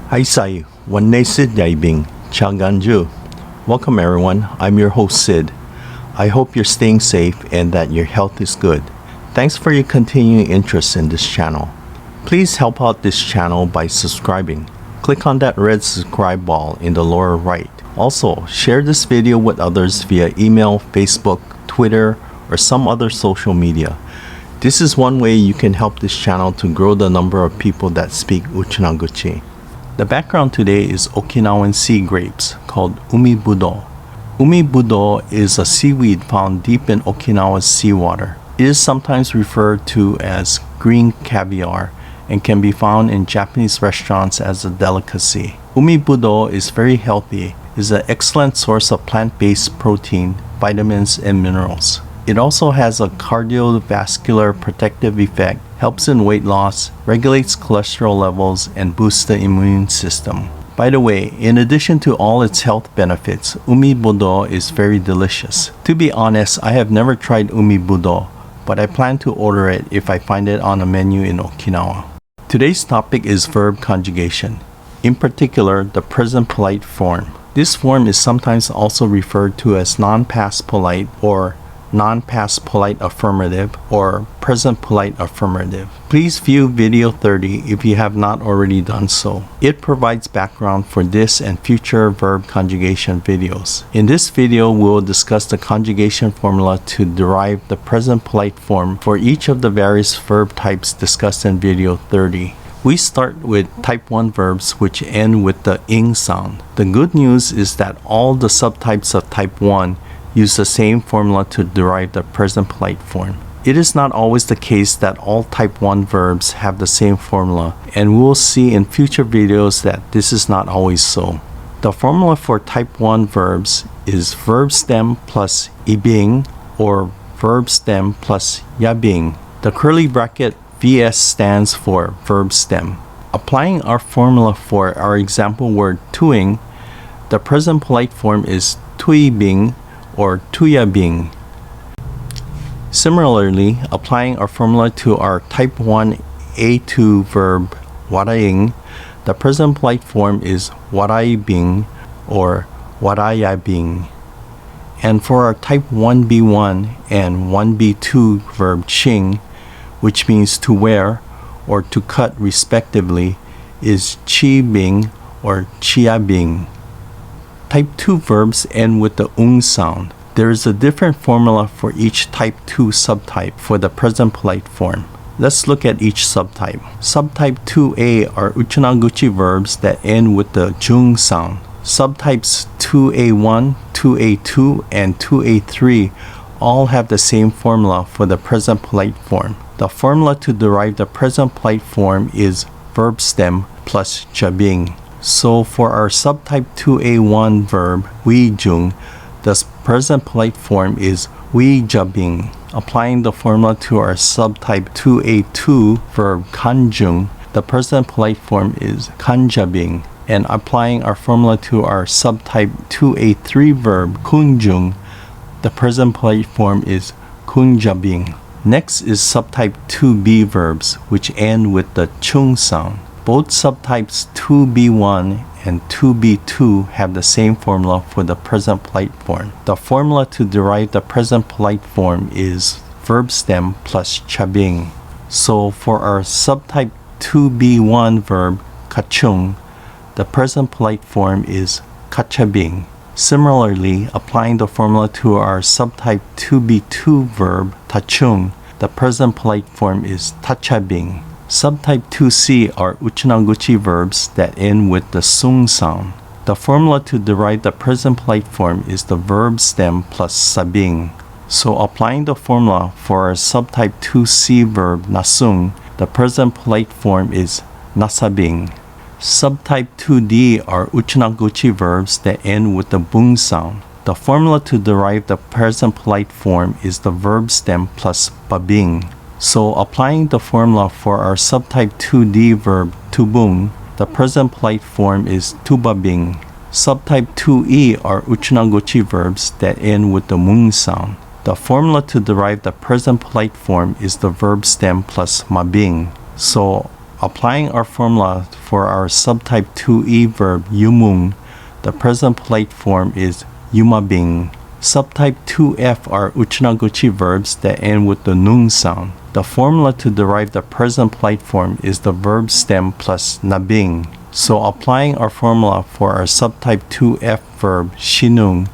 Haisai, Wanne Sid Yaibing, Chaganju. Welcome everyone, I'm your host Sid. I hope you're staying safe and that your health is good. Thanks for your continuing interest in this channel. Please help out this channel by subscribing. Click on that red subscribe ball in the lower right. Also, share this video with others via email, Facebook, Twitter, or some other social media. This is one way you can help this channel to grow the number of people that speak Uchinaguchi. The background today is Okinawan sea grapes called umibudo. Umibudo is a seaweed found deep in Okinawa's seawater. It is sometimes referred to as green caviar and can be found in Japanese restaurants as a delicacy. Umibudo is very healthy, is an excellent source of plant-based protein, vitamins, and minerals. It also has a cardiovascular protective effect, helps in weight loss, regulates cholesterol levels, and boosts the immune system. By the way, in addition to all its health benefits, umibudo is very delicious. To be honest, I have never tried umibudo, but I plan to order it if I find it on a menu in Okinawa. Today's topic is verb conjugation, in particular the present polite form. This form is sometimes also referred to as non-past polite or non-past polite affirmative or present polite affirmative. Please view video 30 if you have not already done so. It provides background for this and future verb conjugation videos. In this video, we will discuss the conjugation formula to derive the present polite form for each of the various verb types discussed in video 30. We start with type 1 verbs which end with the ing sound. The good news is that all the subtypes of type 1 use the same formula to derive the present polite form. It is not always the case that all type 1 verbs have the same formula, and we will see in future videos that this is not always so. The formula for type 1 verbs is verb stem plus ibing or verb stem plus yabing. The curly bracket VS stands for verb stem. Applying our formula for our example word tuing, the present polite form is tuibing or tuyabing. Similarly, applying our formula to our type 1 A2 verb waraing, the present polite form is waraibing or warayabing. And for our type 1B1 and 1B2 verb ching, which means to wear or to cut respectively, is chibing or chiabing. Type 2 verbs end with the ung sound. There is a different formula for each type 2 subtype for the present polite form. Let's look at each subtype. Subtype 2A are Uchinaguchi verbs that end with the jung sound. Subtypes 2A1, 2A2, and 2A3 all have the same formula for the present polite form. The formula to derive the present polite form is verb stem plus jabing. So for our subtype 2A1 verb, wijung, the present polite form is wijabing. Applying the formula to our subtype 2A2 verb kanjung, the present polite form is kanjabing. And applying our formula to our subtype 2A3 verb kunjung, the present polite form is kunjabing. Next is subtype 2B verbs, which end with the chung sound. Both subtypes 2B1 and 2B2 have the same formula for the present polite form. The formula to derive the present polite form is verb stem plus chabing. So for our subtype 2B1 verb kachung, the present polite form is kachabing. Similarly, applying the formula to our subtype 2B2 verb tachung, the present polite form is tachabing. Subtype 2C are Uchinaguchi verbs that end with the sung sound. The formula to derive the present polite form is the verb stem plus sabing. So applying the formula for our subtype 2C verb nasung, the present polite form is nasabing. Subtype 2D are Uchinaguchi verbs that end with the bung sound. The formula to derive the present polite form is the verb stem plus babing. So applying the formula for our subtype 2D verb tubung, the present polite form is tubabing. Subtype 2E are Uchinaguchi verbs that end with the mung sound. The formula to derive the present polite form is the verb stem plus mabing. So applying our formula for our subtype 2e verb umung, the present polite form is umabing. Subtype 2f are Uchinaguchi verbs that end with the nung sound. The formula to derive the present polite form is the verb stem plus nabing. So applying our formula for our subtype 2f verb shinung,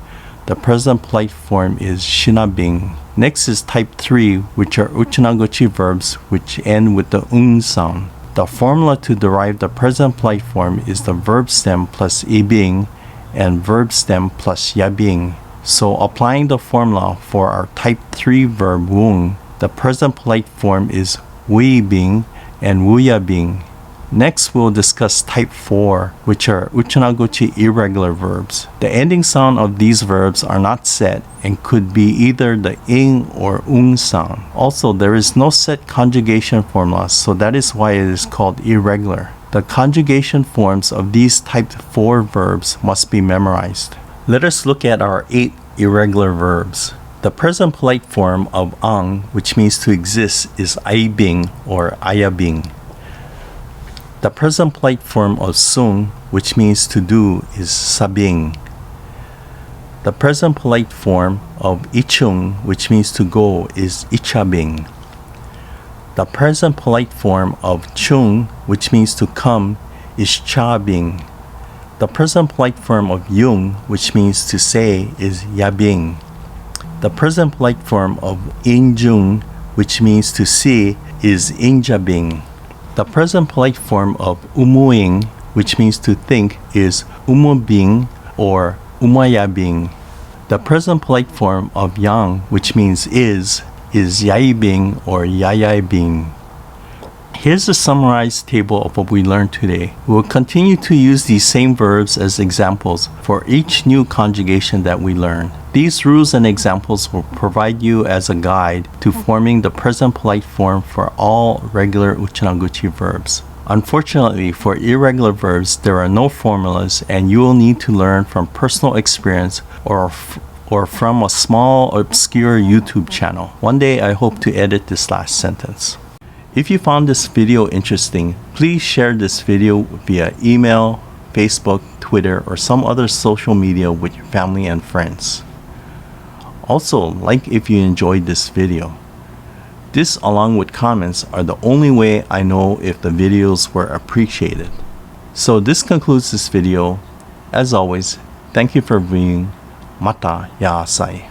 the present polite form is shinabing. Next is type 3, which are Uchinaguchi verbs which end with the ung sound. The formula to derive the present polite form is the verb stem plus ibing and verb stem plus yabing. So applying the formula for our type 3 verb wung, the present polite form is wuibing and wuyabing. Next, we'll discuss type 4, which are Uchinaguchi irregular verbs. The ending sound of these verbs are not set and could be either the ing or ung sound. Also, there is no set conjugation formula, so that is why it is called irregular. The conjugation forms of these type 4 verbs must be memorized. Let us look at our 8 irregular verbs. The present polite form of ang, which means to exist, is aibing or ayabing. The present polite form of sung, which means to do, is sabing. The present polite form of ichung, which means to go, is ichabing. The present polite form of chung, which means to come, is chabing. The present polite form of yung, which means to say, is yabing. The present polite form of injung, which means to see, is injabing. The present polite form of umuing, which means to think, is umubing or umayabing. The present polite form of yang, which means is yaibing or yayaibing. Here's a summarized table of what we learned today. We will continue to use these same verbs as examples for each new conjugation that we learn. These rules and examples will provide you as a guide to forming the present polite form for all regular Uchinaguchi verbs. Unfortunately, for irregular verbs, there are no formulas and you will need to learn from personal experience or from a small, obscure YouTube channel. One day, I hope to edit this last sentence. If you found this video interesting, please share this video via email, Facebook, Twitter, or some other social media with your family and friends. Also, like if you enjoyed this video. This, along with comments, are the only way I know if the videos were appreciated. So this concludes this video. As always, thank you for viewing. Mata yaasai.